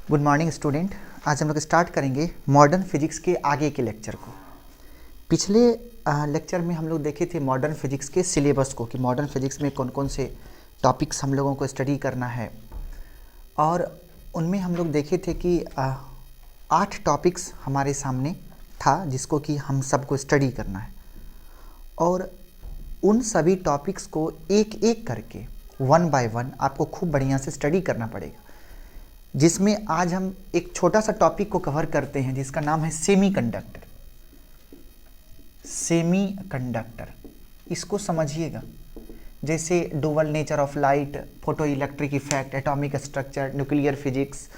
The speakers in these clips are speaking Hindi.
Good morning student. आज हम लोग स्टार्ट करेंगे मॉडर्न फिजिक्स के आगे के लेक्चर को। पिछले लेक्चर में हम लोग देखे थे मॉडर्न फिजिक्स के सिलेबस को कि मॉडर्न फिजिक्स में कौन कौन से टॉपिक्स हम लोगों को स्टडी करना है, और उनमें हम लोग देखे थे कि 8 टॉपिक्स हमारे सामने था जिसको कि हम सबको स्टडी करना है, और उन सभी टॉपिक्स को एक एक करके 1 बाय 1 आपको खूब बढ़िया से स्टडी करना पड़ेगा। जिसमें आज हम एक छोटा सा टॉपिक को कवर करते हैं जिसका नाम है सेमीकंडक्टर। सेमीकंडक्टर, इसको समझिएगा। जैसे dual nature of light, photo electric effect, atomic structure, nuclear physics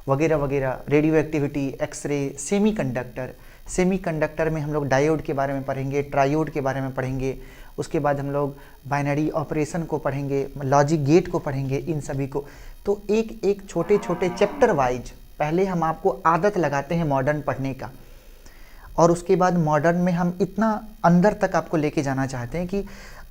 वगैरह वगैरह, radio activity, x ray, semiconductor. Semiconductor में हम लोग डायोड के बारे में पढ़ेंगे, ट्रायोड के बारे में पढ़ेंगे, उसके बाद हम लोग बाइनरी ऑपरेशन को पढ़ेंगे, लॉजिक गेट को पढ़ेंगे, इन सभी को। तो एक एक छोटे छोटे चैप्टर वाइज पहले हम आपको आदत लगाते हैं मॉडर्न पढ़ने का, और उसके बाद मॉडर्न में हम इतना अंदर तक आपको लेके जाना चाहते हैं कि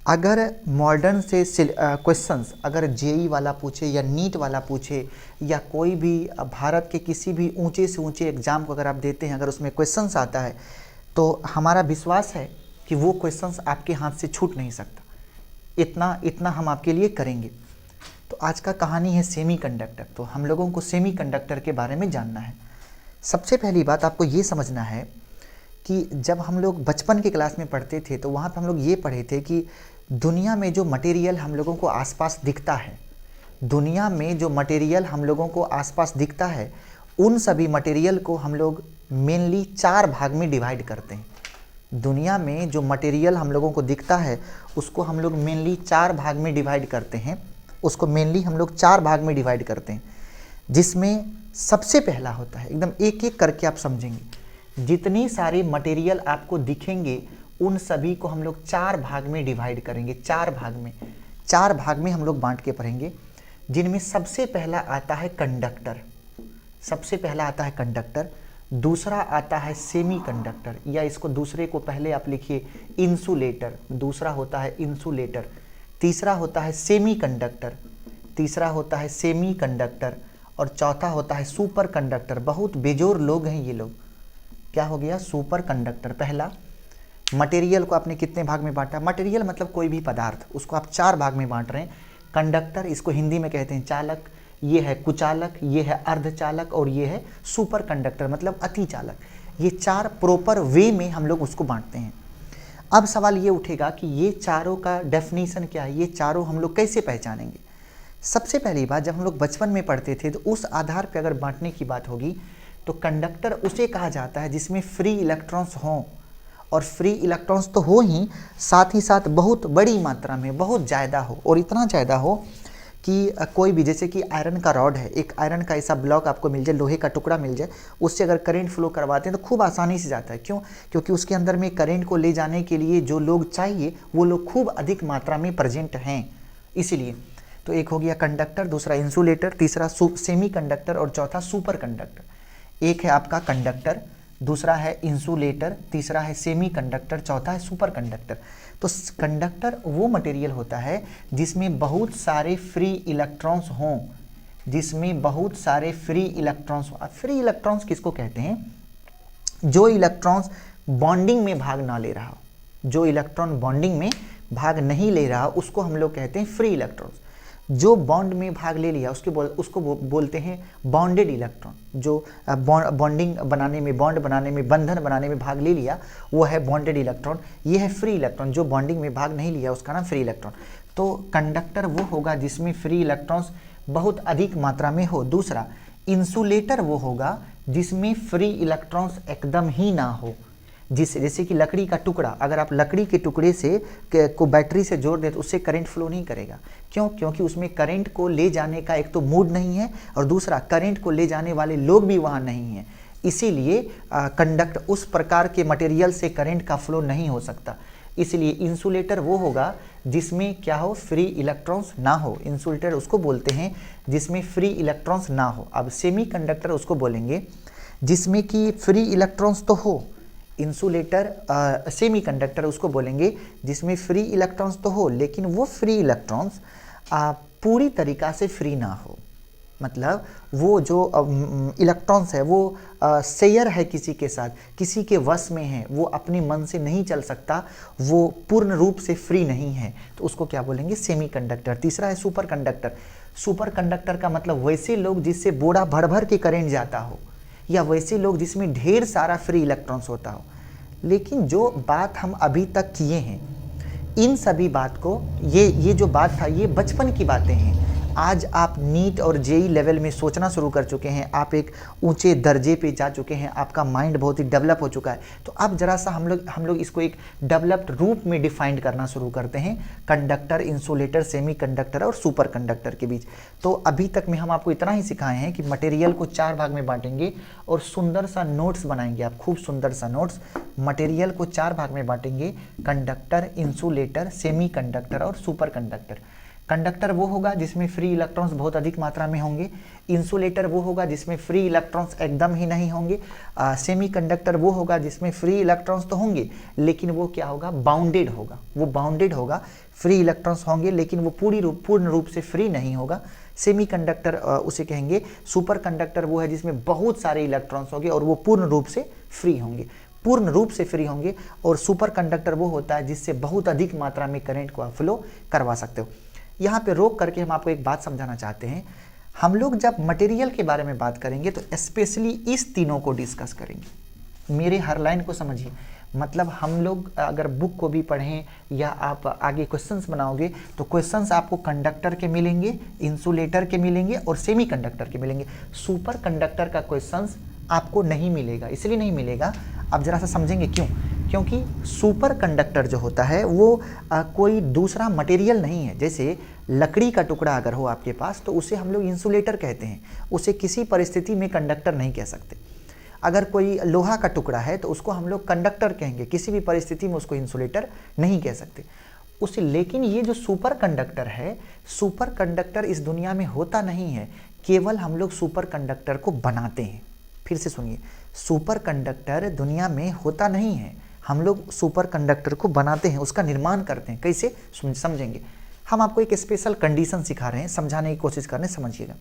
अगर मॉडर्न से क्वेश्चंस अगर जेई वाला पूछे या नीट वाला पूछे या कोई भी भारत के किसी भी ऊंचे से ऊंचे एग्ज़ाम को अगर आप देते हैं, अगर उसमें क्वेश्चंस आता है तो हमारा विश्वास है कि वो क्वेश्चंस आपके हाथ से छूट नहीं सकता। इतना हम आपके लिए करेंगे। तो आज का कहानी है सेमीकंडक्टर। तो हम लोगों को सेमीकंडक्टर के बारे में जानना है। सबसे पहली बात आपको ये समझना है कि जब हम लोग बचपन के क्लास में पढ़ते थे तो वहाँ पर हम लोग ये पढ़े थे कि दुनिया में जो मटेरियल हम लोगों को आसपास दिखता है, दुनिया में जो मटेरियल हम लोगों को आसपास दिखता है, उन सभी मटेरियल को हम लोग मेनली 4 भाग में डिवाइड करते हैं। दुनिया में जो मटेरियल हम लोगों को दिखता है उसको हम लोग मेनली 4 भाग में डिवाइड करते हैं। उसको मेनली हम लोग 4 भाग में डिवाइड करते हैं, जिसमें सबसे पहला होता है, एकदम एक एक करके आप समझेंगे, जितनी सारे मटेरियल आपको दिखेंगे उन सभी को हम लोग 4 भाग में डिवाइड करेंगे। 4 भाग में हम लोग बांट के पढ़ेंगे, जिनमें सबसे पहला आता है कंडक्टर। सबसे पहला आता है कंडक्टर, दूसरा आता है सेमीकंडक्टर, या इसको दूसरे को पहले आप लिखिए इंसुलेटर, दूसरा होता है इंसुलेटर, तीसरा होता है सेमीकंडक्टर, और चौथा होता है सुपर कंडक्टर। बहुत बेजोर लोग हैं ये लोग। क्या हो गया? Super conductor. पहला, मटेरियल को आपने कितने भाग में बांटा? मटेरियल मतलब कोई भी पदार्थ, उसको आप 4 भाग में बांट रहे हैं। कंडक्टर, इसको हिंदी में कहते हैं चालक, ये है कुचालक, ये है अर्धचालक, और ये है सुपर कंडक्टर मतलब अति चालक। ये 4 प्रॉपर वे में हम लोग उसको बांटते हैं। अब सवाल ये उठेगा कि ये चारों का डेफिनेशन क्या है, ये चारों हम लोग कैसे पहचानेंगे? सबसे पहली बात, जब हम लोग बचपन में पढ़ते थे तो उस आधार पर अगर बांटने की बात होगी तो कंडक्टर उसे कहा जाता है जिसमें फ्री इलेक्ट्रॉन्स हों, और फ्री इलेक्ट्रॉन्स तो हो ही, साथ ही साथ बहुत बड़ी मात्रा में, बहुत ज़्यादा हो, और इतना ज़्यादा हो कि कोई भी, जैसे कि आयरन का रॉड है, एक आयरन का ऐसा ब्लॉक आपको मिल जाए, लोहे का टुकड़ा मिल जाए, उससे अगर करंट फ्लो करवाते हैं तो खूब आसानी से जाता है। क्यों? क्योंकि उसके अंदर में करंट को ले जाने के लिए जो लोग चाहिए वो लोग खूब अधिक मात्रा में प्रेजेंट हैं, इसीलिए। तो एक हो गया कंडक्टर, दूसरा इंसुलेटर, तीसरा सेमी कंडक्टर, और चौथा सुपर कंडक्टर। एक है आपका कंडक्टर, दूसरा है इंसुलेटर, तीसरा है सेमी कंडक्टर, चौथा है सुपर कंडक्टर। तो कंडक्टर वो मटेरियल होता है जिसमें बहुत सारे फ्री इलेक्ट्रॉन्स हों, जिसमें बहुत सारे फ्री इलेक्ट्रॉन्स हों। फ्री इलेक्ट्रॉन्स किसको कहते हैं? जो इलेक्ट्रॉन्स बॉन्डिंग में भाग ना ले रहा हो, जो इलेक्ट्रॉन बॉन्डिंग में भाग नहीं ले रहा उसको हम लोग कहते हैं फ्री इलेक्ट्रॉन्स। जो बॉन्ड में भाग ले लिया उसको बोलते हैं बॉन्डेड इलेक्ट्रॉन। जो बॉन्डिंग बनाने में, बॉन्ड बनाने में, बंधन बनाने में भाग ले लिया वो है बॉन्डेड इलेक्ट्रॉन। ये है फ्री इलेक्ट्रॉन। जो बॉन्डिंग में भाग नहीं लिया उसका नाम फ्री इलेक्ट्रॉन। तो कंडक्टर वो होगा जिसमें फ्री इलेक्ट्रॉन्स बहुत अधिक मात्रा में हो। दूसरा, इंसुलेटर वो होगा जिसमें फ्री इलेक्ट्रॉन्स एकदम ही ना हो। जैसे कि लकड़ी का टुकड़ा, अगर आप लकड़ी के टुकड़े से को बैटरी से जोड़ दें तो उससे करंट फ्लो नहीं करेगा। क्यों? क्योंकि उसमें करंट को ले जाने का एक तो मूड नहीं है, और दूसरा करंट को ले जाने वाले लोग भी वहाँ नहीं हैं। इसीलिए कंडक्ट उस प्रकार के मटेरियल से करंट का फ्लो नहीं हो सकता। इसलिए इंसुलेटर वो होगा जिसमें क्या हो? फ्री इलेक्ट्रॉन्स ना हो। इंसुलेटर उसको बोलते हैं जिसमें फ्री इलेक्ट्रॉन्स ना हो। अब सेमी कंडक्टर उसको बोलेंगे जिसमें कि फ्री इलेक्ट्रॉन्स तो हो। इंसुलेटर, सेमी कंडक्टर उसको बोलेंगे जिसमें फ्री इलेक्ट्रॉन्स तो हो, लेकिन वो फ्री इलेक्ट्रॉन्स पूरी तरीक़ा से फ्री ना हो। मतलब वो जो इलेक्ट्रॉन्स है वो शेयर है किसी के साथ, किसी के वश में है, वो अपने मन से नहीं चल सकता, वो पूर्ण रूप से फ्री नहीं है, तो उसको क्या बोलेंगे? सेमीकंडक्टर। तीसरा है सुपर कंडक्टर। सुपर कंडक्टर का मतलब वैसे लोग जिससे बोरा भर भर के करंट जाता हो, या वैसे लोग जिसमें ढेर सारा फ्री इलेक्ट्रॉन्स होता हो। लेकिन जो बात हम अभी तक किए हैं, इन सभी बात को, ये जो बात था ये बचपन की बातें हैं। आज आप नीट और जेई लेवल में सोचना शुरू कर चुके हैं, आप एक ऊंचे दर्जे पे जा चुके हैं, आपका माइंड बहुत ही डेवलप हो चुका है। तो अब जरा सा हम लोग इसको एक डेवलप्ड रूप में डिफाइन करना शुरू करते हैं, कंडक्टर, इंसुलेटर, सेमी कंडक्टर और सुपर कंडक्टर के बीच। तो अभी तक में हम आपको इतना ही सिखाए हैं कि मटेरियल को 4 भाग में बांटेंगे और सुंदर सा नोट्स बनाएंगे आप, खूब सुंदर सा नोट्स। मटेरियल को 4 भाग में बांटेंगे, कंडक्टर, इंसुलेटर, सेमी कंडक्टर और सुपर कंडक्टर। कंडक्टर वो होगा जिसमें फ्री इलेक्ट्रॉन्स बहुत अधिक मात्रा में होंगे, इंसुलेटर वो होगा जिसमें फ्री इलेक्ट्रॉन्स एकदम ही नहीं होंगे, सेमी कंडक्टर वो होगा जिसमें फ्री इलेक्ट्रॉन्स तो होंगे लेकिन वो क्या होगा? बाउंडेड होगा, वो बाउंडेड होगा, फ्री इलेक्ट्रॉन्स होंगे लेकिन वो पूर्ण रूप से फ्री नहीं होगा। सेमी कंडक्टर उसे कहेंगे। सुपर कंडक्टर वो है जिसमें बहुत सारे इलेक्ट्रॉन्स होंगे और वो पूर्ण रूप से फ्री होंगे, पूर्ण रूप से फ्री होंगे। और सुपर कंडक्टर वो होता है जिससे बहुत अधिक मात्रा में करंट को आप फ्लो करवा सकते हो। यहाँ पे रोक करके हम आपको एक बात समझाना चाहते हैं। हम लोग जब मटेरियल के बारे में बात करेंगे तो स्पेशली इस तीनों को डिस्कस करेंगे। मेरे हर लाइन को समझिए, मतलब हम लोग अगर बुक को भी पढ़ें या आप आगे क्वेश्चंस बनाओगे तो क्वेश्चंस आपको कंडक्टर के मिलेंगे, इंसुलेटर के मिलेंगे और सेमी कंडक्टर के मिलेंगे। सुपर कंडक्टर का क्वेश्चंस आपको नहीं मिलेगा। इसलिए नहीं मिलेगा, अब जरा सा समझेंगे क्यों। क्योंकि सुपर कंडक्टर जो होता है वो कोई दूसरा मटेरियल नहीं है। जैसे लकड़ी का टुकड़ा अगर हो आपके पास तो उसे हम लोग इंसुलेटर कहते हैं, उसे किसी परिस्थिति में कंडक्टर नहीं कह सकते। अगर कोई लोहा का टुकड़ा है तो उसको हम लोग कंडक्टर कहेंगे, किसी भी परिस्थिति में उसको इंसुलेटर नहीं कह सकते उसे। लेकिन ये जो सुपर कंडक्टर है, सुपर कंडक्टर इस दुनिया में होता नहीं है, केवल हम लोग सुपर कंडक्टर को बनाते हैं। फिर से सुनिए, सुपर कंडक्टर दुनिया में होता नहीं है, हम लोग सुपर कंडक्टर को बनाते हैं, उसका निर्माण करते हैं। कैसे समझेंगे? हम आपको एक स्पेशल कंडीशन सिखा रहे हैं, समझाने की कोशिश कर रहे हैं, समझिएगा।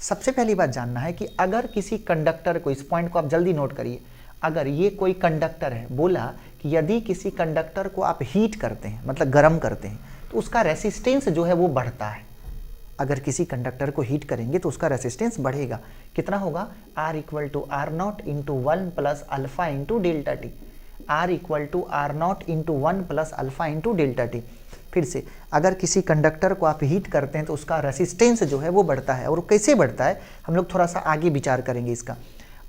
सबसे पहली बात जानना है कि अगर किसी कंडक्टर को, इस पॉइंट को आप जल्दी नोट करिए, अगर ये कोई कंडक्टर है, बोला कि यदि किसी कंडक्टर को आप हीट करते हैं, मतलब गर्म करते हैं, तो उसका रेसिस्टेंस जो है वो बढ़ता है। अगर किसी कंडक्टर को हीट करेंगे तो उसका रेसिस्टेंस बढ़ेगा। कितना होगा? R = R0 × 1 + alpha × delta T. R = R0 × 1 + alpha × delta T. फिर से, अगर किसी कंडक्टर को आप हीट करते हैं तो उसका रेसिस्टेंस जो है वो बढ़ता है। और कैसे बढ़ता है हम लोग थोड़ा सा आगे विचार करेंगे इसका।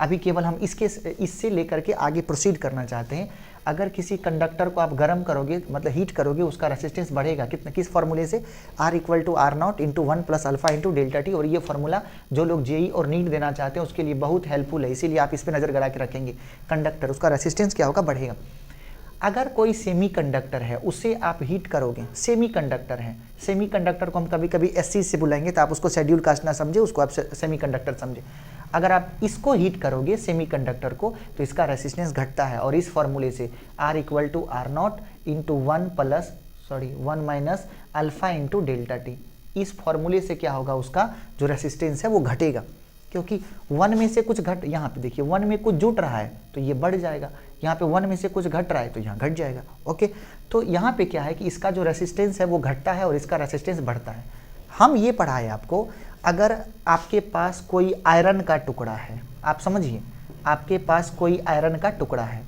अभी केवल हम इससे लेकर के आगे प्रोसीड करना चाहते हैं। अगर किसी कंडक्टर को आप गर्म करोगे, मतलब हीट करोगे, उसका रेसिस्टेंस बढ़ेगा। कितना? किस फॉर्मूले से? R = R0 × 1 + alpha × delta T. और ये फार्मूला जो लोग जेई और नीट देना चाहते हैं उसके लिए बहुत हेल्पफुल है, इसीलिए आप इस पर नज़र गड़ा के रखेंगे। कंडक्टर, उसका रेसिस्टेंस क्या होगा? बढ़ेगा। अगर कोई सेमी कंडक्टर है, उसे आप हीट करोगे, सेमी कंडक्टर है, सेमी कंडक्टर को हम कभी कभी SC से बुलाएंगे तो आप उसको शेड्यूल कास्ट ना समझे, उसको आप सेमी कंडक्टर समझे। अगर आप इसको हीट करोगे सेमी कंडक्टर को तो इसका रेसिस्टेंस घटता है। और इस फॉर्मूले से R = R0 × 1 - alpha × delta T, इस फॉर्मूले से क्या होगा? उसका जो रेसिस्टेंस है वो घटेगा, क्योंकि 1 में से कुछ घट, यहाँ पे देखिए 1 में कुछ जुट रहा है तो ये बढ़ जाएगा, यहाँ पे 1 में से कुछ घट रहा है तो यहाँ घट जाएगा। ओके, तो यहाँ पे क्या है कि इसका जो रेसिस्टेंस है वो घटता है और इसका रेसिस्टेंस बढ़ता है। हम ये पढ़ा है आपको, अगर आपके पास कोई आयरन का टुकड़ा है, आप समझिए, आपके पास कोई आयरन का टुकड़ा है,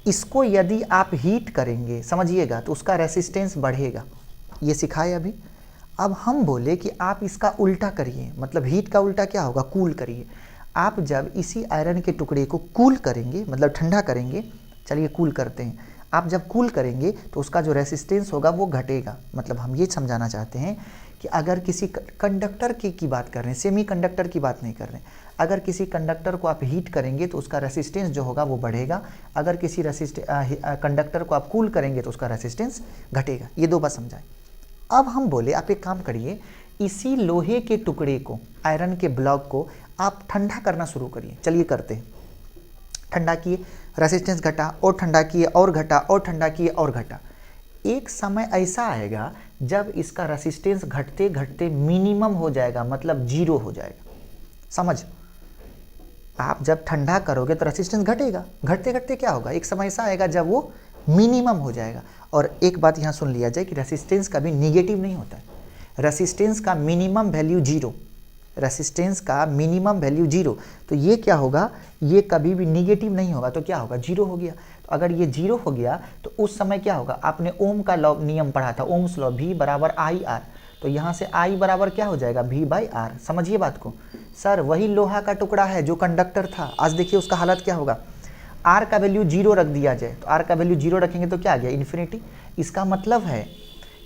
इसको यदि आप हीट करेंगे, समझिएगा, तो उसका रेसिस्टेंस बढ़ेगा। ये सिखाए अभी। अब हम बोले कि आप इसका उल्टा करिए, मतलब हीट का उल्टा क्या होगा? कूल करिए। आप जब इसी आयरन के टुकड़े को कूल करेंगे, मतलब ठंडा करेंगे, चलिए कूल करते हैं, आप जब कूल करेंगे तो उसका जो रेसिस्टेंस होगा वो घटेगा। मतलब हम ये समझाना चाहते हैं कि अगर किसी कंडक्टर की बात कर रहे हैं, सेमी कंडक्टर की बात नहीं कर रहे हैं, अगर किसी कंडक्टर को आप हीट करेंगे तो उसका रेसिस्टेंस जो होगा वो बढ़ेगा, अगर किसी कंडक्टर को आप कूल करेंगे तो उसका रेसिस्टेंस घटेगा। ये 2 बात समझाएं। अब हम बोले आप एक काम करिए, इसी लोहे के टुकड़े को, आयरन के ब्लॉक को आप ठंडा करना शुरू करिए। चलिए करते हैं। ठंडा किए, रेसिस्टेंस घटा, और ठंडा किए और घटा, और ठंडा किए और घटा। एक समय ऐसा आएगा जब इसका रेसिस्टेंस घटते घटते मिनिमम हो जाएगा, मतलब 0 हो जाएगा। समझ, आप जब ठंडा करोगे तो रेसिस्टेंस घटेगा, घटते घटते क्या होगा, एक समय ऐसा आएगा जब वो मिनिमम हो जाएगा। और एक बात यहाँ सुन लिया जाए कि रेसिस्टेंस कभी निगेटिव नहीं होता है। रेसिस्टेंस का मिनिमम वैल्यू 0, रेसिस्टेंस का मिनिमम वैल्यू 0, तो ये क्या होगा, ये कभी भी निगेटिव नहीं होगा, तो क्या होगा, 0 हो गया। तो अगर ये 0 हो गया तो उस समय क्या होगा, आपने ओम का लॉ नियम पढ़ा था, ओम्स लॉ, V बराबर IR, तो यहाँ से I बराबर क्या हो जाएगा, V/R। समझिए बात को। सर वही लोहा का टुकड़ा है जो कंडक्टर था, आज देखिए उसका हालत क्या होगा। R का वैल्यू 0 रख दिया जाए, तो R का वैल्यू 0 रखेंगे तो क्या आ गया, इन्फिनिटी। इसका मतलब है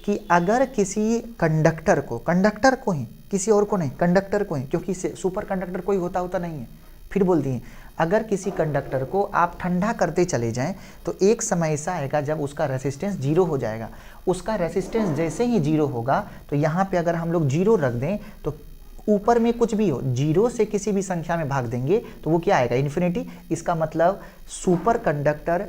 कि अगर किसी कंडक्टर को ही, किसी और को नहीं, कंडक्टर को ही, क्योंकि सुपर कंडक्टर कोई होता नहीं है, फिर बोल दिए, अगर किसी कंडक्टर को आप ठंडा करते चले जाएं तो एक समय ऐसा आएगा जब उसका रेसिस्टेंस 0 हो जाएगा। उसका रेसिस्टेंस जैसे ही 0 होगा तो यहाँ पे अगर हम लोग 0 रख दें तो ऊपर में कुछ भी हो, 0 से किसी भी संख्या में भाग देंगे तो वो क्या आएगा, इन्फिनिटी। इसका मतलब सुपर कंडक्टर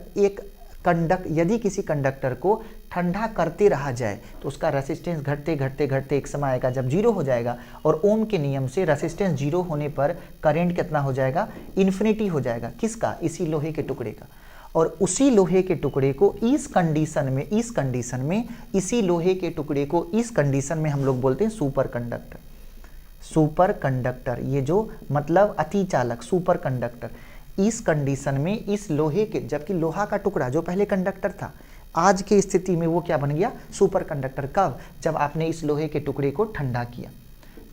यदि किसी कंडक्टर को ठंडा करते रहा जाए तो उसका रेसिस्टेंस घटते घटते घटते एक समय आएगा जब 0 हो जाएगा, और ओम के नियम से रेसिस्टेंस 0 होने पर करंट कितना हो जाएगा, इन्फिनिटी हो जाएगा। किसका, इसी लोहे के टुकड़े का। और उसी लोहे के टुकड़े को इस कंडीशन में इसी लोहे के टुकड़े को इस कंडीशन में हम लोग बोलते हैं सुपर कंडक्टर। सुपर कंडक्टर, ये जो मतलब अति चालक, सुपर कंडक्टर। इस कंडीशन में इस लोहे के, जबकि लोहा का टुकड़ा जो पहले कंडक्टर था, आज की स्थिति में वो क्या बन गया, सुपर कंडक्टर। कब, जब आपने इस लोहे के टुकड़े को ठंडा किया,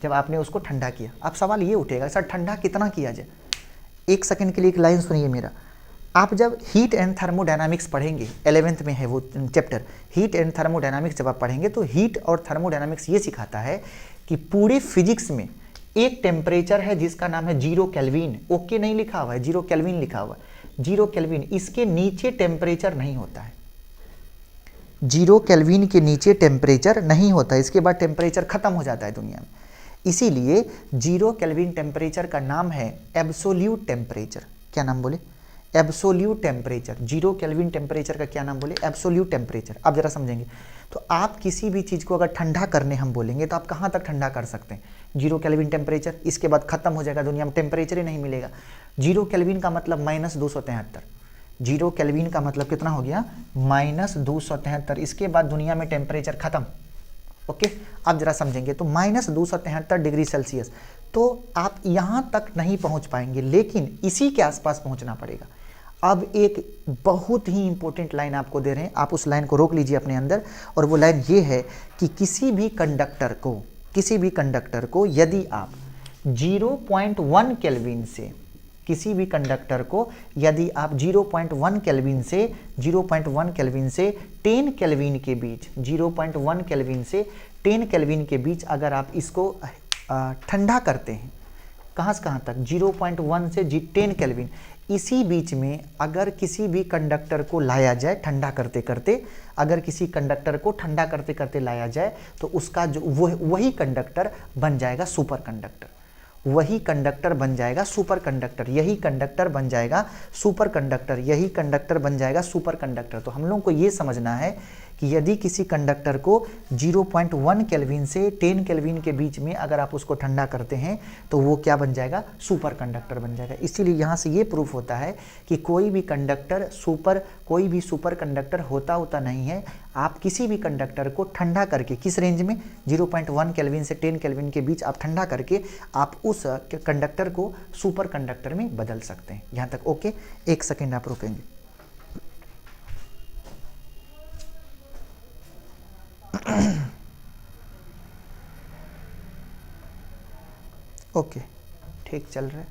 जब आपने उसको ठंडा किया। अब सवाल ये उठेगा, सर ठंडा कितना किया जाए। एक सेकंड के लिए एक लाइन सुनिए मेरा। आप जब हीट एंड थर्मोडायनामिक्स पढ़ेंगे, 11th में है वो चैप्टर, हीट एंड थर्मोडायनामिक्स जब आप पढ़ेंगे तो हीट और थर्मोडायनामिक्स ये सिखाता है कि पूरे फिजिक्स में एक टेम्परेचर है जिसका नाम है 0 केल्विन। ओके नहीं लिखा हुआ है, 0 केल्विन लिखा हुआ है, 0 केल्विन। इसके नीचे टेम्परेचर नहीं होता है, 0 केल्विन के नीचे टेम्परेचर नहीं होता है, इसके बाद टेम्परेचर खत्म हो जाता है दुनिया में। इसीलिए 0 केल्विन टेम्परेचर का नाम है एब्सोल्यूट टेम्परेचर। क्या नाम बोले, एब्सोल्यूट टेम्परेचर। 0 केल्विन टेम्परेचर का क्या नाम बोले, एब्सोल्यूट टेम्परेचर। अब जरा समझेंगे, तो आप किसी भी चीज़ को अगर ठंडा करने हम बोलेंगे तो आप कहाँ तक ठंडा कर सकते हैं, 0 केल्विन टेम्परेचर। इसके बाद खत्म हो जाएगा, दुनिया में टेम्परेचर ही नहीं मिलेगा। 0 केल्विन का मतलब -273, 0 केल्विन का मतलब कितना हो गया, -273। इसके बाद दुनिया में टेम्परेचर खत्म। ओके, अब जरा समझेंगे, तो -273 डिग्री सेल्सियस, तो आप यहाँ तक नहीं पहुँच पाएंगे, लेकिन इसी के आसपास पहुँचना पड़ेगा। अब एक बहुत ही इंपॉर्टेंट लाइन आपको दे रहे हैं, आप उस लाइन को रोक लीजिए अपने अंदर, और वो लाइन ये है कि किसी भी कंडक्टर को यदि आप 0.1 केल्विन से, किसी भी कंडक्टर को यदि आप 0.1 केल्विन से 10 केल्विन के बीच, 0.1 केल्विन से 10 केल्विन के बीच अगर आप इसको ठंडा करते हैं, कहाँ से कहाँ तक, 0.1 से 10 केल्विन, इसी बीच में अगर किसी भी कंडक्टर को लाया जाए ठंडा करते करते, अगर किसी कंडक्टर को ठंडा करते करते लाया जाए तो उसका जो वही कंडक्टर बन जाएगा सुपर कंडक्टर, वही कंडक्टर बन जाएगा सुपर कंडक्टर, यही कंडक्टर बन जाएगा सुपर कंडक्टर, यही कंडक्टर बन जाएगा सुपर कंडक्टर। तो हम लोगों को ये समझना है कि यदि किसी कंडक्टर को 0.1 केल्विन से 10 केल्विन के बीच में अगर आप उसको ठंडा करते हैं तो वो क्या बन जाएगा, सुपर कंडक्टर बन जाएगा। इसीलिए यहाँ से ये प्रूफ होता है कि कोई भी सुपर कंडक्टर होता नहीं है। आप किसी भी कंडक्टर को ठंडा करके, किस रेंज में, 0.1 केल्विन से 10 केल्विन के बीच आप ठंडा करके आप उस कंडक्टर को सुपर कंडक्टर में बदल सकते हैं। यहाँ तक ओके। एक सेकेंड आप रुकेंगे। ओके, ठीक चल रहा है।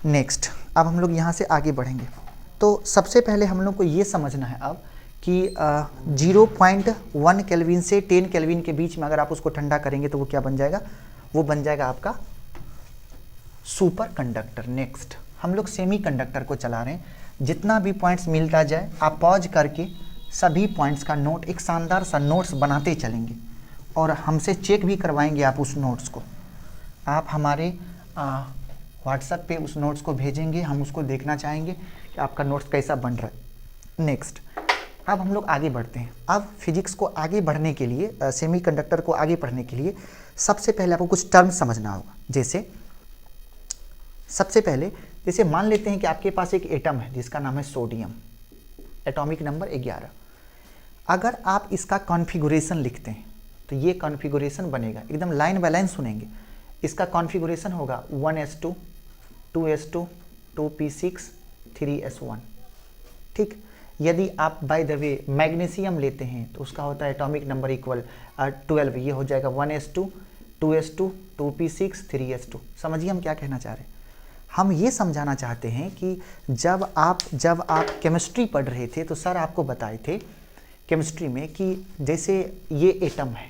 नेक्स्ट, अब हम लोग यहाँ से आगे बढ़ेंगे। तो सबसे पहले हम लोग को ये समझना है अब कि 0.1 केल्विन से 10 केल्विन के बीच में अगर आप उसको ठंडा करेंगे तो वो क्या बन जाएगा, वो बन जाएगा आपका सुपर कंडक्टर। नेक्स्ट, हम लोग सेमी कंडक्टर को चला रहे हैं। जितना भी पॉइंट्स मिलता जाए आप पॉज करके सभी पॉइंट्स का नोट, एक शानदार सा नोट्स बनाते चलेंगे और हमसे चेक भी करवाएंगे आप उस नोट्स को। आप हमारे व्हाट्सएप पे उस नोट्स को भेजेंगे, हम उसको देखना चाहेंगे कि आपका नोट्स कैसा बन रहा है। नेक्स्ट, अब हम लोग आगे बढ़ते हैं। अब फिजिक्स को आगे बढ़ने के लिए, सेमीकंडक्टर को आगे पढ़ने के लिए सबसे पहले आपको कुछ टर्म समझना होगा। जैसे सबसे पहले जैसे मान लेते हैं कि आपके पास एक एटम है जिसका नाम है सोडियम, एटॉमिक नंबर 11। अगर आप इसका कॉन्फ़िगरेशन लिखते हैं तो ये कॉन्फ़िगरेशन बनेगा, एकदम लाइन बाय लाइन सुनेंगे। इसका कॉन्फ़िगरेशन होगा 1s2 2s2 2p6 3s1। ठीक, यदि आप बाय द वे मैग्नीशियम लेते हैं तो उसका होता है एटॉमिक नंबर इक्वल 12, ये हो जाएगा 1s2 2s2 2p6 3s2। समझिए हम क्या कहना चाह रहे हैं। हम ये समझाना चाहते हैं कि जब आप केमिस्ट्री पढ़ रहे थे तो सर आपको बताए थे केमिस्ट्री में कि जैसे ये एटम है,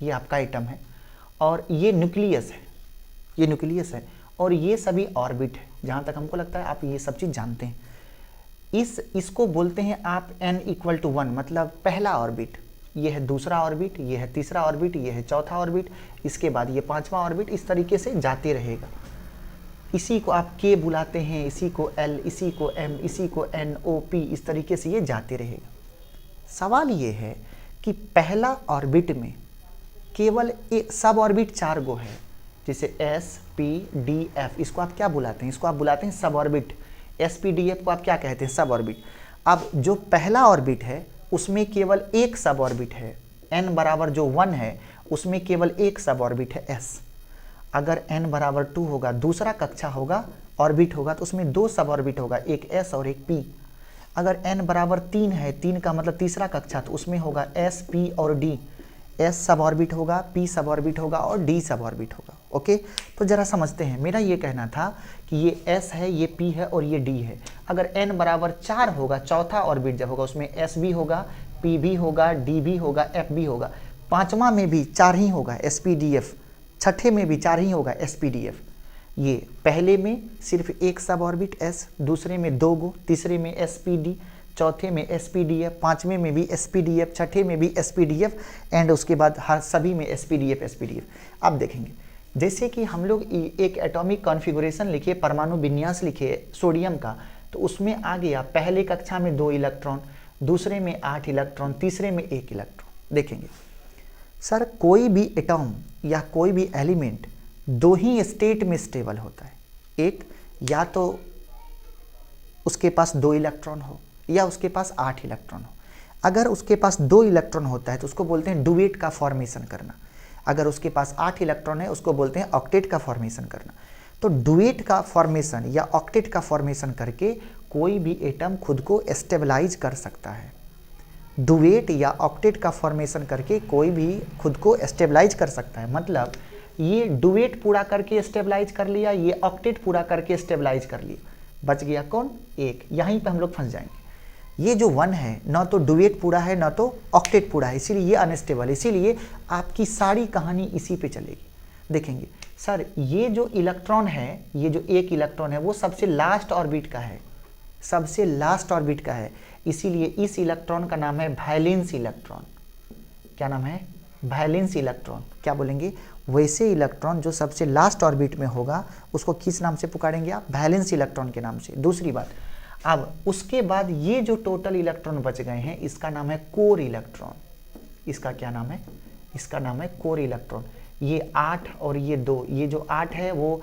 ये आपका एटम है और ये न्यूक्लियस है, ये न्यूक्लियस है और ये सभी ऑर्बिट है। जहाँ तक हमको लगता है आप ये सब चीज़ जानते हैं। इसको बोलते हैं आप n = 1, मतलब पहला ऑर्बिट, ये है दूसरा ऑर्बिट, ये है तीसरा ऑर्बिट, ये है चौथा ऑर्बिट, इसके बाद ये पांचवा ऑर्बिट, इस तरीके से जाते रहेगा। इसी को आप k बुलाते हैं, इसी को l, इसी को m, इसी को n, o, p, इस तरीके से ये जाते रहेगा। सवाल ये है कि पहला ऑर्बिट में केवल एक सब ऑर्बिट 4 गो है, जैसे s, p, d, f, इसको आप क्या बुलाते हैं? इसको आप बुलाते हैं सब orbit. s, p, d, f को आप क्या कहते हैं? सब ऑर्बिट। अब जो पहला ऑर्बिट है उसमें केवल एक सब ऑर्बिट है, n बराबर जो 1 है उसमें केवल एक सब ऑर्बिट है s। अगर n बराबर 2 होगा, दूसरा कक्षा होगा, ऑर्बिट होगा, तो उसमें 2 सब ऑर्बिट होगा, एक s और एक p। अगर n बराबर 3 है, 3 का मतलब तीसरा कक्षा, तो उसमें होगा s, p और d। s सब ऑर्बिट होगा, p सब ऑर्बिट होगा और d सब ऑर्बिट होगा। ओके, तो जरा समझते हैं। मेरा ये कहना था कि ये s है, ये p है और ये d है। अगर n बराबर 4 होगा, चौथा ऑर्बिट जब होगा उसमें s भी होगा, p भी होगा, d भी होगा, f भी होगा। पांचवा में भी 4 ही होगा, s, p, d, f। छठे में भी 4 ही होगा, s, p, d, f। ये पहले में सिर्फ एक सब ऑर्बिट s, दूसरे में 2 गो, तीसरे में s, p, d, चौथे में s, p, d, f, पांचवें में भी s, p, d, f, छठे में भी s, p, d, f and उसके बाद हर सभी में s, p, d, f, s, p, d, f। अब देखेंगे जैसे कि हम लोग एक एटॉमिक कॉन्फ़िगरेशन लिखे, परमाणु विन्यास लिखे सोडियम का, तो उसमें आ गया पहले कक्षा में 2 इलेक्ट्रॉन, दूसरे में 8 इलेक्ट्रॉन, तीसरे में 1 इलेक्ट्रॉन। देखेंगे सर कोई भी एटॉम या कोई भी एलिमेंट 2 ही स्टेट में स्टेबल होता है। एक, या तो उसके पास 2 इलेक्ट्रॉन हो या उसके पास 8 इलेक्ट्रॉन हो। अगर उसके पास 2 इलेक्ट्रॉन होता है तो उसको बोलते हैं डुएट का फॉर्मेशन करना। अगर उसके पास 8 इलेक्ट्रॉन है उसको बोलते हैं ऑक्टेट का फॉर्मेशन करना। तो डुएट का फॉर्मेशन या ऑक्टेट का फॉर्मेशन करके कोई भी एटम खुद को स्टेबलाइज कर सकता है। डुएट या ऑक्टेट का फॉर्मेशन करके कोई भी खुद को स्टेबलाइज कर सकता है। मतलब ये डुएट पूरा करके स्टेबलाइज कर लिया, ये ऑक्टेट पूरा करके स्टेबलाइज कर लिया, बच गया कौन? एक। यहीं पे हम लोग फंस जाएंगे। ये जो 1 है ना तो डुएट पूरा है ना तो ऑक्टेट पूरा है, इसीलिए ये अनस्टेबल है। इसीलिए आपकी सारी कहानी इसी पे चलेगी। देखेंगे सर ये जो इलेक्ट्रॉन है, ये जो 1 इलेक्ट्रॉन है वो सबसे लास्ट ऑर्बिट का है, सबसे लास्ट ऑर्बिट का है। इसीलिए इस इलेक्ट्रॉन का नाम है वैलेंस इलेक्ट्रॉन। क्या नाम है? Valence electron. क्या बोलेंगे? वैसे इलेक्ट्रॉन जो सबसे लास्ट ऑर्बिट में होगा उसको किस नाम से पुकारेंगे आप? वैलेंस इलेक्ट्रॉन के नाम से। दूसरी बात, अब उसके बाद ये जो टोटल इलेक्ट्रॉन बच गए हैं इसका नाम है कोर इलेक्ट्रॉन। इसका क्या नाम है? इसका नाम है कोर इलेक्ट्रॉन। ये 8 और ये 2, ये जो 8 है वो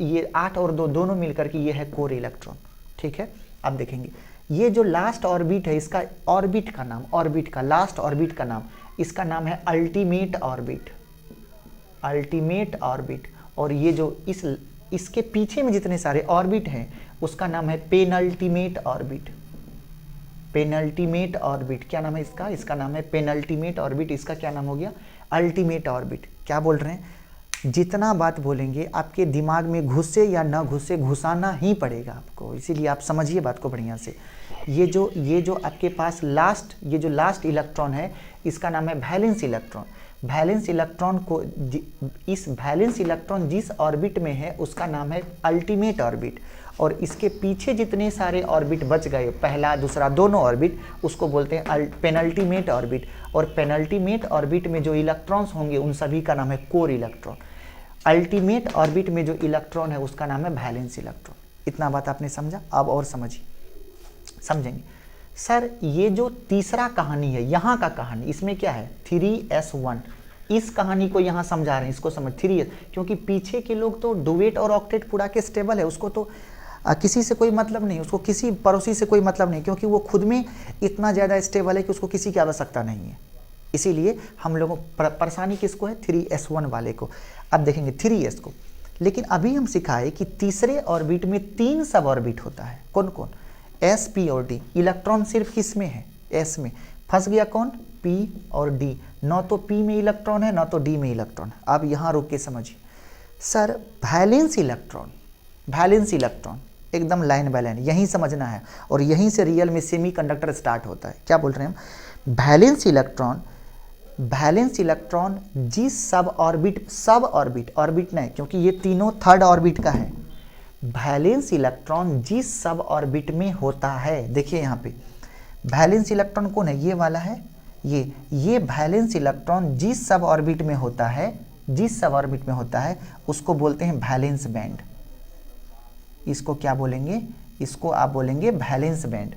ये 8 और 2 दोनों मिलकर के ये है कोर इलेक्ट्रॉन। ठीक है, अब देखेंगे ये जो लास्ट ऑर्बिट है इसका ऑर्बिट का नाम, ऑर्बिट का लास्ट ऑर्बिट का नाम, इसका नाम है अल्टीमेट ऑर्बिट। Ultimate orbit. और ये जो इसके पीछे में जितने सारे ऑर्बिट हैं उसका नाम है पेनल्टीमेट ऑर्बिट। Penultimate orbit. क्या नाम है इसका? इसका नाम है पेनल्टीमेट ऑर्बिट। इसका क्या नाम हो गया? Ultimate orbit. क्या बोल रहे हैं? जितना बात बोलेंगे आपके दिमाग में घुसे या ना घुसे, घुसाना ही पड़ेगा आपको। इसीलिए आप समझिए बात को बढ़िया से। ये जो आपके पास ये जो लास्ट इलेक्ट्रॉन है इसका नाम है वैलेंस इलेक्ट्रॉन। वैलेंस इलेक्ट्रॉन को इस वैलेंस इलेक्ट्रॉन जिस ऑर्बिट में है उसका नाम है अल्टीमेट ऑर्बिट। और इसके पीछे जितने सारे ऑर्बिट बच गए, पहला दूसरा दोनों ऑर्बिट, उसको बोलते हैं पेनल्टीमेट ऑर्बिट। और पेनल्टीमेट ऑर्बिट में जो इलेक्ट्रॉन्स होंगे उन सभी का नाम है कोर इलेक्ट्रॉन। अल्टीमेट ऑर्बिट में जो इलेक्ट्रॉन है उसका नाम है वैलेंस इलेक्ट्रॉन। इतना बात आपने समझा? अब और समझिए, समझेंगे। सर ये जो तीसरा कहानी है यहाँ का कहानी, इसमें क्या है 3s1, इस कहानी को यहाँ समझा रहे हैं, इसको समझ 3s, क्योंकि पीछे के लोग तो डुएट और ऑक्टेट पूरा के स्टेबल है, उसको तो किसी से कोई मतलब नहीं, उसको किसी पड़ोसी से कोई मतलब नहीं, क्योंकि वो खुद में इतना ज़्यादा स्टेबल है कि उसको किसी की आवश्यकता नहीं है। इसीलिए हम लोगों परेशानी किसको है 3s1 वाले को। अब देखेंगे 3s को, लेकिन अभी हम सिखाए कि तीसरे ऑर्बिट में 3 सब ऑर्बिट होता है। कौन कौन? s, p और d। इलेक्ट्रॉन सिर्फ किस में है? s में। फंस गया कौन? p और d। न तो p में इलेक्ट्रॉन है न तो d में इलेक्ट्रॉन है। अब यहाँ रुक के समझिए sir, valence electron, valence electron एकदम लाइन बाय लाइन यहीं समझना है, और यहीं से रियल में सेमीकंडक्टर स्टार्ट होता है। क्या बोल रहे हैं हम? वैलेंस इलेक्ट्रॉन, वैलेंस इलेक्ट्रॉन जिस सब ऑर्बिट ऑर्बिट नहीं, क्योंकि ये तीनों थर्ड ऑर्बिट का है। वैलेंस इलेक्ट्रॉन जिस सब ऑर्बिट में होता है, देखिए यहाँ पे वैलेंस इलेक्ट्रॉन कौन है? ये वाला है, ये वैलेंस इलेक्ट्रॉन जिस सब ऑर्बिट में होता है, जिस सब ऑर्बिट में होता है उसको बोलते हैं वैलेंस बैंड। इसको क्या बोलेंगे? इसको आप बोलेंगे वैलेंस बैंड।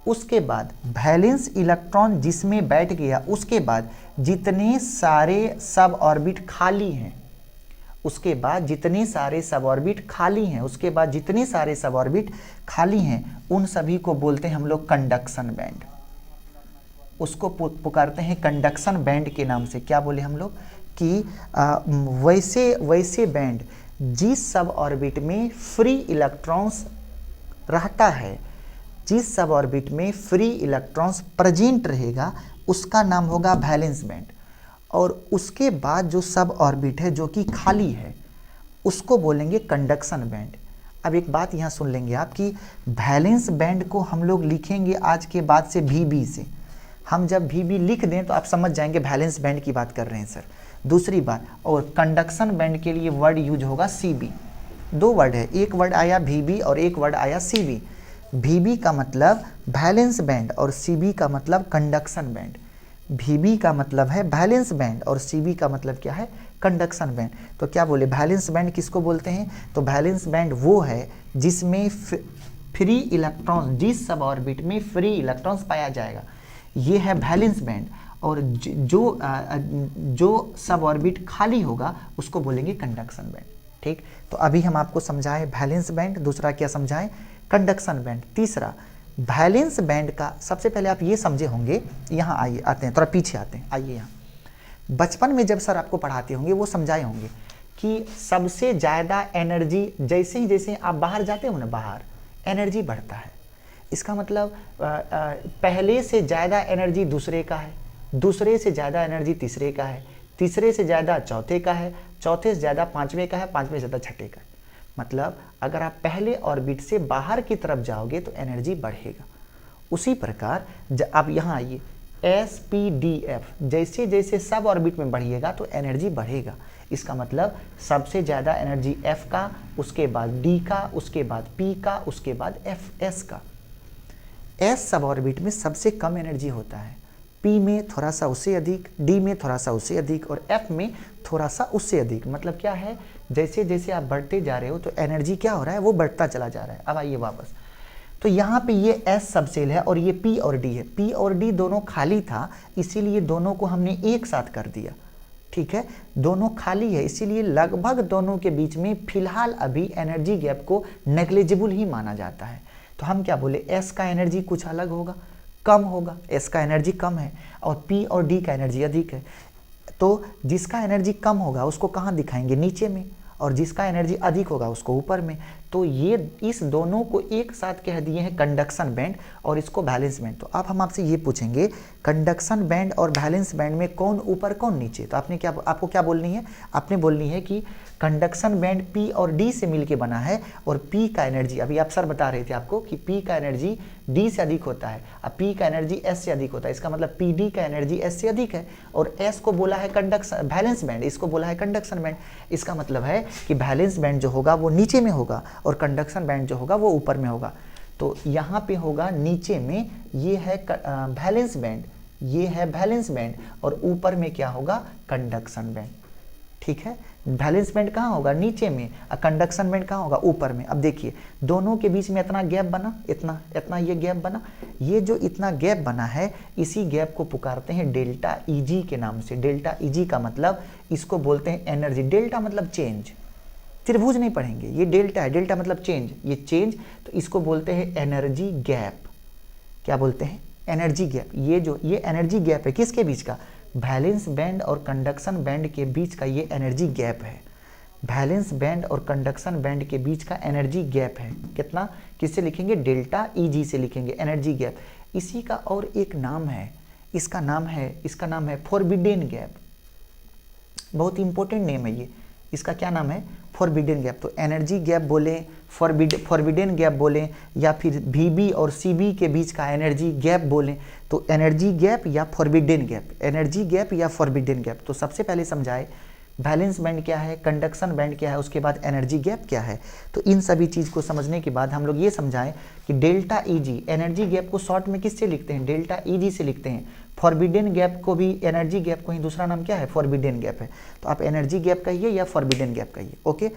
उसके बाद वैलेंस इलेक्ट्रॉन जिसमें बैठ गया, उसके बाद जितने सारे सब ऑर्बिट खाली हैं, उसके बाद जितने सारे सब ऑर्बिट खाली हैं, उसके बाद जितने सारे सब ऑर्बिट खाली हैं, उन सभी को बोलते हैं हम लोग कंडक्शन बैंड। उसको पुकारते हैं कंडक्शन बैंड के नाम से। क्या बोले हम लोग कि वैसे बैंड जिस सब ऑर्बिट में फ्री इलेक्ट्रॉन्स रहता है, जिस सब ऑर्बिट में फ्री इलेक्ट्रॉन्स प्रेजेंट रहेगा, उसका नाम होगा वैलेंस बैंड। और उसके बाद जो सब ऑर्बिट है जो कि खाली है, उसको बोलेंगे कंडक्शन बैंड। अब एक बात यहाँ सुन लेंगे आप कि वैलेंस बैंड को हम लोग लिखेंगे आज के बाद से VB से। हम जब VB लिख दें तो आप समझ जाएंगे वैलेंस बैंड की बात कर रहे हैं सर। दूसरी बात, और कंडक्शन बैंड के लिए वर्ड यूज होगा CB। 2 वर्ड है, एक वर्ड आया VB और एक वर्ड आया CB। VB का मतलब वैलेंस बैंड और CB का मतलब कंडक्शन बैंड। VB का मतलब है वैलेंस बैंड और CB का मतलब क्या है? Conduction band. तो क्या बोले वैलेंस बैंड किसको बोलते हैं? तो वैलेंस बैंड वो है जिसमें फ्री इलेक्ट्रॉन, जिस सब ऑर्बिट में फ्री इलेक्ट्रॉन्स पाया जाएगा, ये है वैलेंस बैंड। और जो सब ऑर्बिट खाली होगा उसको बोलेंगे कंडक्शन बैंड। ठीक, तो अभी हम आपको समझाएं वैलेंस बैंड, दूसरा क्या समझाएं? Conduction band. तीसरा वैलेंस बैंड का सबसे पहले आप ये समझे होंगे, यहाँ आइए, आते हैं थोड़ा पीछे आते हैं, आइए यहाँ। बचपन में जब सर आपको पढ़ाते होंगे वो समझाए होंगे कि सबसे ज़्यादा एनर्जी, जैसे आप बाहर जाते हो ना, बाहर एनर्जी बढ़ता है। इसका मतलब पहले से ज़्यादा एनर्जी दूसरे का है, दूसरे से ज़्यादा एनर्जी तीसरे का है, तीसरे से ज़्यादा चौथे का है, चौथे से ज़्यादा पाँचवें का है, पाँचवें से ज़्यादा छठे का है। मतलब अगर आप पहले ऑर्बिट से बाहर की तरफ जाओगे तो एनर्जी बढ़ेगा। उसी प्रकार आप यहाँ आइए, SPDF, जैसे जैसे सब ऑर्बिट में बढ़िएगा तो एनर्जी बढ़ेगा। इसका मतलब सबसे ज़्यादा एनर्जी F का, उसके बाद D का, उसके बाद P का, उसके बाद S का। S सब ऑर्बिट में सबसे कम एनर्जी होता है, P में थोड़ा सा उससे अधिक, D में थोड़ा सा उससे अधिक और F में थोड़ा सा उससे अधिक। मतलब क्या है, जैसे जैसे आप बढ़ते जा रहे हो तो एनर्जी क्या हो रहा है, वो बढ़ता चला जा रहा है। अब आइए वापस, तो यहाँ पे ये S सब सेल है और ये P और D है। P और D दोनों खाली था, इसीलिए दोनों को हमने एक साथ कर दिया। ठीक है, दोनों खाली है, इसीलिए लगभग दोनों के बीच में फिलहाल अभी एनर्जी गैप को नेग्लिजिबल ही माना जाता है। तो हम क्या बोले, S का एनर्जी कुछ अलग होगा, कम होगा, S का एनर्जी कम है और P और D का एनर्जी अधिक है। तो जिसका एनर्जी कम होगा उसको कहाँ दिखाएंगे, नीचे में, और जिसका एनर्जी अधिक होगा उसको ऊपर में। तो ये इस दोनों को एक साथ कह दिए हैं कंडक्शन बैंड और इसको वैलेंस बैंड। तो अब हम आपसे ये पूछेंगे कंडक्शन बैंड और वैलेंस बैंड में कौन ऊपर कौन नीचे? तो आपको क्या बोलनी है? आपने बोलनी है कि कंडक्शन बैंड P और D से मिलके बना है और P का एनर्जी, अभी आप सर बता रहे थे आपको कि P का एनर्जी D से अधिक होता है, अब P का एनर्जी S से अधिक होता है। इसका मतलब PD का एनर्जी S से अधिक है और S को बोला है कंडक्शन वैलेंस बैंड, इसको बोला है कंडक्शन बैंड। इसका मतलब है कि वैलेंस बैंड जो होगा वो नीचे में होगा और कंडक्शन बैंड जो होगा वो ऊपर में होगा। तो यहाँ पे होगा नीचे में, ये है वैलेंस बैंड, ये है वैलेंस बैंड और ऊपर में क्या होगा, कंडक्शन बैंड। ठीक है। वैलेंस बैंड कहाँ होगा, नीचे में, और कंडक्शन बैंड कहाँ होगा, ऊपर में। अब देखिए दोनों के बीच में इतना गैप बना, इतना इतना ये गैप बना, ये जो इतना गैप बना है इसी गैप को पुकारते हैं डेल्टा ईजी के नाम से। डेल्टा ईजी का मतलब इसको बोलते हैं एनर्जी। डेल्टा मतलब चेंज, त्रिभुज नहीं पढ़ेंगे, ये डेल्टा है, डेल्टा मतलब चेंज, ये चेंज, तो इसको बोलते हैं एनर्जी गैप। क्या बोलते हैं, एनर्जी गैप। ये एनर्जी गैप है किसके बीच का, वैलेंस बैंड और कंडक्शन बैंड के बीच का ये एनर्जी गैप है। वैलेंस बैंड और कंडक्शन बैंड के बीच का एनर्जी गैप है। कितना, किससे लिखेंगे, डेल्टा ईजी से लिखेंगे, एनर्जी गैप। इसी का और एक नाम है, इसका नाम है फॉरबिडेन गैप। बहुत इंपॉर्टेंट नेम है ये, इसका क्या नाम है, फॉरबिडेन गैप। तो एनर्जी गैप बोले, फॉरबिडेन गैप बोले, या फिर वीबी और सीबी के बीच का एनर्जी गैप बोले, तो एनर्जी गैप या फॉरबिडेन गैप, एनर्जी गैप या फॉरबिडेन गैप। तो सबसे पहले समझाए वैलेंस बैंड क्या है, कंडक्शन बैंड क्या है, उसके बाद एनर्जी गैप क्या है। तो इन सभी चीज़ को समझने के बाद हम लोग ये समझाएं कि डेल्टा ईजी, एनर्जी गैप को शॉर्ट में किससे लिखते हैं, डेल्टा ईजी से लिखते हैं। फॉरबिडेन गैप को भी, एनर्जी गैप को ही दूसरा नाम क्या है, फॉरबिडेन गैप है। तो आप एनर्जी गैप कहिए या फॉरबिडेन गैप कहिए, ओके।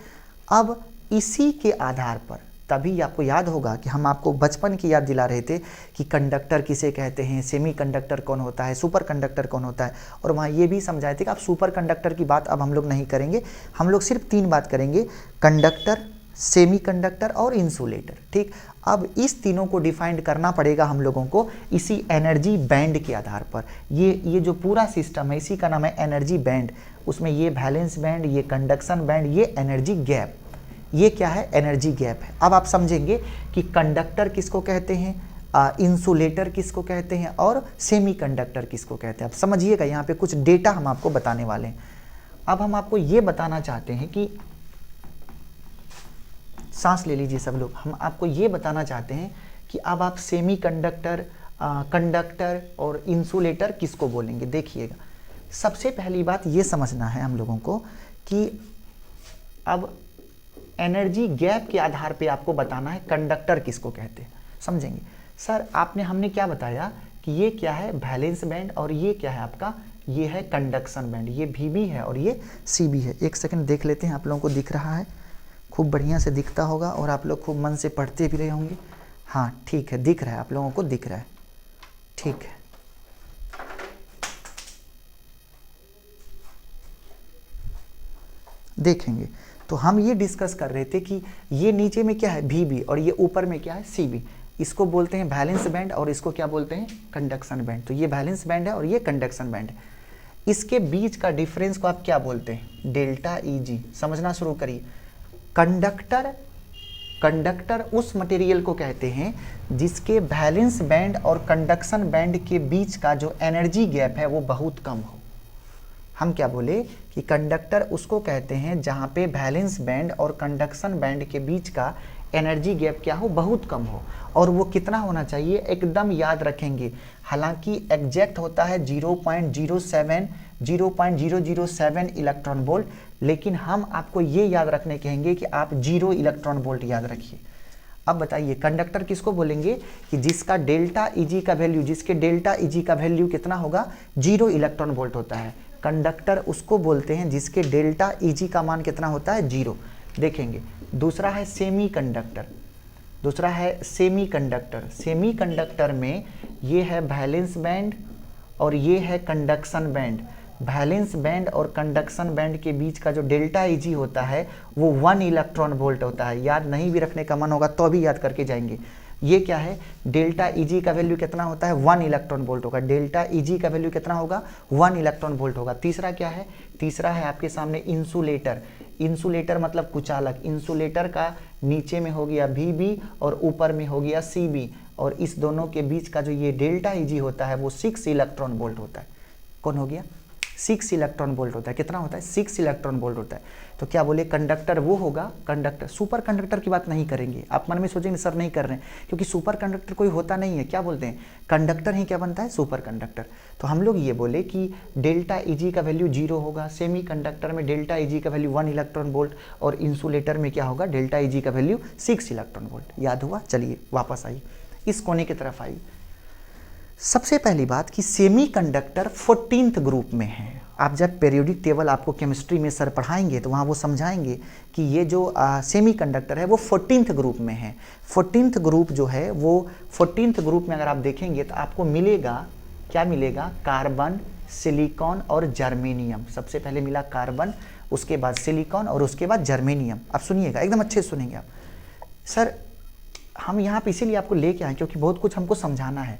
अब इसी के आधार पर तभी आपको याद होगा कि हम आपको बचपन की याद दिला रहे थे कि कंडक्टर किसे कहते हैं, सेमी कंडक्टर कौन होता है, सुपर कंडक्टर कौन होता है, और वहाँ ये भी समझाए थे कि आप सुपर कंडक्टर की बात अब हम लोग नहीं करेंगे, हम लोग सिर्फ 3 बात करेंगे, कंडक्टर, सेमी कंडक्टर और इंसुलेटर, ठीक। अब इस तीनों को डिफाइंड करना पड़ेगा हम लोगों को इसी एनर्जी बैंड के आधार पर। ये जो पूरा सिस्टम है इसी का नाम है एनर्जी बैंड। उसमें ये वैलेंस बैंड, ये कंडक्शन बैंड, ये एनर्जी गैप, ये क्या है, एनर्जी गैप है। अब आप समझेंगे कि कंडक्टर किसको कहते हैं, इंसुलेटर किसको कहते हैं, और सेमी कंडक्टर किसको कहते हैं। अब समझिएगा, यहाँ पे कुछ डेटा हम आपको बताने वाले हैं। अब हम आपको ये बताना चाहते हैं कि, सांस ले लीजिए सब लोग, हम आपको ये बताना चाहते हैं कि अब आप सेमी कंडक्टर, कंडक्टर और इंसुलेटर किसको बोलेंगे। देखिएगा, सबसे पहली बात ये समझना है हम लोगों को कि अब एनर्जी गैप के आधार पे आपको बताना है कंडक्टर किसको कहते हैं। समझेंगे सर, हमने क्या बताया कि ये क्या है, वैलेंस बैंड, और ये क्या है आपका, ये है कंडक्शन बैंड, ये वीबी है और ये सीबी है। एक सेकंड देख लेते हैं, आप लोगों को दिख रहा है, खूब बढ़िया से दिखता होगा और आप लोग खूब मन से पढ़ते भी रहे होंगे। हाँ ठीक है, दिख रहा है, आप लोगों को दिख रहा है, ठीक है। देखेंगे तो हम ये डिस्कस कर रहे थे कि ये नीचे में क्या है, वीबी, और ये ऊपर में क्या है, सीबी। इसको बोलते हैं वैलेंस बैंड और इसको क्या बोलते हैं, कंडक्शन बैंड। तो ये वैलेंस बैंड है और ये कंडक्शन बैंड है। इसके बीच का डिफरेंस को आप क्या बोलते हैं, डेल्टा ईजी। समझना शुरू करिए। कंडक्टर उस मटेरियल को कहते हैं जिसके वैलेंस बैंड और कंडक्शन बैंड के बीच का जो एनर्जी गैप है वो बहुत कम हो। हम क्या बोले कि कंडक्टर उसको कहते हैं जहाँ पे वैलेंस बैंड और कंडक्शन बैंड के बीच का एनर्जी गैप क्या हो, बहुत कम हो। और वो कितना होना चाहिए, एकदम याद रखेंगे। हालांकि एग्जैक्ट होता है 0.007 इलेक्ट्रॉन वोल्ट, लेकिन हम आपको ये याद रखने कहेंगे कि आप 0 इलेक्ट्रॉन वोल्ट याद रखिए। अब बताइए कंडक्टर किसको बोलेंगे कि जिसका डेल्टा ईजी का वैल्यू, जिसके डेल्टा ईजी का वैल्यू कितना होगा, 0 इलेक्ट्रॉन वोल्ट होता है। कंडक्टर उसको बोलते हैं जिसके डेल्टा ईजी का मान कितना होता है, 0। देखेंगे दूसरा है सेमी कंडक्टर, सेमी कंडक्टर में ये है वैलेंस बैंड और ये है कंडक्शन बैंड। वैलेंस बैंड और कंडक्शन बैंड के बीच का जो डेल्टा ईजी होता है वो 1 इलेक्ट्रॉन वोल्ट होता है। याद नहीं भी रखने का मन होगा तो भी याद करके जाएंगे। ये क्या है, डेल्टा ईजी का वैल्यू कितना होता है, 1 इलेक्ट्रॉन वोल्ट होगा। डेल्टा ईजी का वैल्यू कितना होगा, 1 इलेक्ट्रॉन वोल्ट होगा। तीसरा क्या है, तीसरा है आपके सामने इंसुलेटर मतलब कुचालक। इंसुलेटर का नीचे में हो गया वीबी और ऊपर में हो गया सीबी, और इस दोनों के बीच का जो ये डेल्टा ईजी होता है वो 6 इलेक्ट्रॉन वोल्ट होता है। कौन हो गया, 6 इलेक्ट्रॉन वोल्ट होता है। कितना होता है, 6 इलेक्ट्रॉन वोल्ट होता है। तो क्या बोले, कंडक्टर वो होगा, कंडक्टर। सुपर कंडक्टर की बात नहीं करेंगे। आप मन में सोचेंगे सर नहीं कर रहे हैं, क्योंकि सुपर कंडक्टर कोई होता नहीं है। क्या बोलते हैं, कंडक्टर ही क्या बनता है, सुपर कंडक्टर। तो हम लोग ये बोले कि डेल्टा ईजी का वैल्यू 0 होगा। सेमी कंडक्टर में डेल्टा ईजी का वैल्यू 1 इलेक्ट्रॉन वोल्ट, और इंसुलेटर में क्या होगा, डेल्टा ईजी का वैल्यू 6 इलेक्ट्रॉन वोल्ट। याद हुआ। चलिए वापस आइए, इस कोने की तरफ आइए। सबसे पहली बात कि सेमी कंडक्टर 14th ग्रुप में है। आप जब पीरियोडिक टेबल आपको केमिस्ट्री में सर पढ़ाएंगे तो वहाँ वो समझाएंगे कि ये जो सेमीकंडक्टर है वो 14th ग्रुप में है। 14th ग्रुप जो है वो 14th ग्रुप में अगर आप देखेंगे तो आपको मिलेगा, क्या मिलेगा, कार्बन, सिलिकॉन और जर्मेनियम। सबसे पहले मिला कार्बन, उसके बाद सिलिकॉन और उसके बाद जर्मेनियम। अब सुनिएगा, एकदम अच्छे से सुनेंगे आप। सर हम यहाँ पे इसीलिए आपको लेके आए क्योंकि बहुत कुछ हमको समझाना है।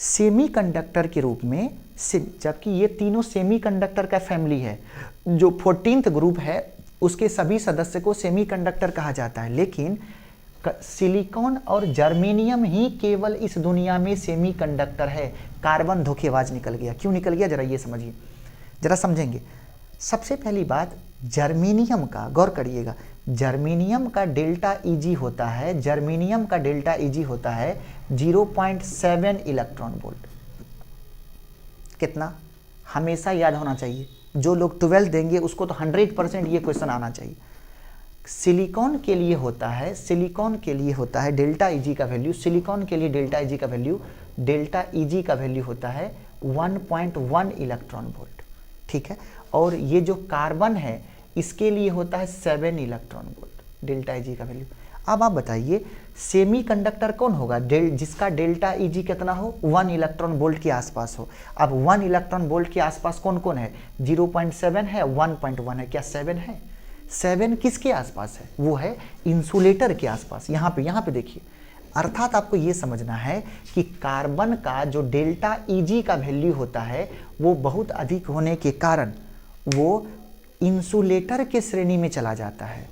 सेमीकंडक्टर के रूप में, जबकि ये तीनों सेमीकंडक्टर का फैमिली है, जो 14th ग्रुप है उसके सभी सदस्य को सेमीकंडक्टर कहा जाता है, लेकिन सिलिकॉन और जर्मेनियम ही केवल इस दुनिया में सेमीकंडक्टर है। कार्बन धोखेबाज निकल गया। क्यों निकल गया, जरा ये समझिए, जरा समझेंगे। सबसे पहली बात, जर्मेनियम का गौर करिएगा, जर्मेनियम का डेल्टा Eg होता है, जर्मेनियम का डेल्टा Eg होता है 0.7 इलेक्ट्रॉन वोल्ट। कितना, हमेशा याद होना चाहिए, जो लोग 12 देंगे उसको तो 100% ये क्वेश्चन आना चाहिए। सिलिकॉन के लिए होता है, सिलिकॉन के लिए होता है डेल्टा Eg का वैल्यू, सिलिकॉन के लिए डेल्टा Eg का वैल्यू, डेल्टा Eg का वैल्यू होता है 1.1 इलेक्ट्रॉन वोल्ट, ठीक है। और ये जो कार्बन है इसके लिए होता है 7 इलेक्ट्रॉन वोल्ट डेल्टा Eg का वैल्यू। अब आप बताइए सेमीकंडक्टर कौन होगा जिसका डेल्टा Eg कितना हो, 1 इलेक्ट्रॉन वोल्ट के आसपास हो। अब 1 इलेक्ट्रॉन वोल्ट के आसपास कौन कौन है, 0.7 है, 1.1 है, क्या 7 है? 7 किसके आसपास है, वो है इंसुलेटर के आसपास। यहाँ पे देखिए, अर्थात आपको ये समझना है कि कार्बन का जो डेल्टा Eg का वैल्यू होता है वो बहुत अधिक होने के कारण वो इंसुलेटर के श्रेणी में चला जाता है।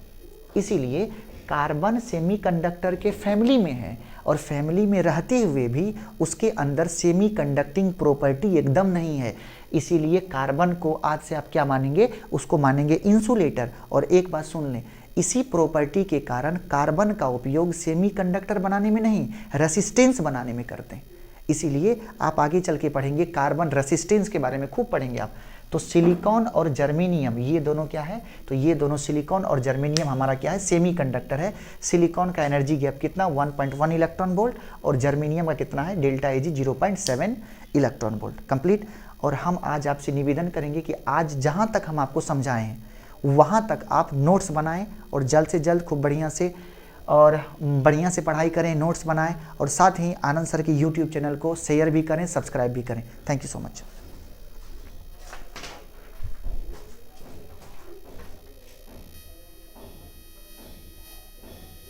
इसीलिए कार्बन सेमीकंडक्टर के फैमिली में है और फैमिली में रहते हुए भी उसके अंदर सेमीकंडक्टिंग प्रॉपर्टी एकदम नहीं है। इसीलिए कार्बन को आज से आप क्या मानेंगे, उसको मानेंगे इंसुलेटर। और एक बात सुन लें, इसी प्रॉपर्टी के कारण कार्बन का उपयोग सेमीकंडक्टर बनाने में नहीं, रेसिस्टेंस बनाने में करते हैं। इसीलिए आप आगे चल के पढ़ेंगे, कार्बन रेसिस्टेंस के बारे में खूब पढ़ेंगे आप। तो सिलिकॉन और जर्मेनियम ये दोनों क्या है, तो ये दोनों सिलिकॉन और जर्मेनियम हमारा क्या है, सेमीकंडक्टर है। सिलिकॉन का एनर्जी गैप कितना, 1.1 इलेक्ट्रॉन वोल्ट, और जर्मेनियम का कितना है, delta Eg 0.7 electron volt. Complete. और हम आज आपसे निवेदन करेंगे कि आज जहाँ तक हम आपको समझाए हैं वहाँ तक आप नोट्स बनाएं और जल्द से जल्द खूब बढ़िया से पढ़ाई करें, नोट्स बनाएं और साथ ही आनंद सर के यूट्यूब चैनल को शेयर भी करें, सब्सक्राइब भी करें। Thank you so much.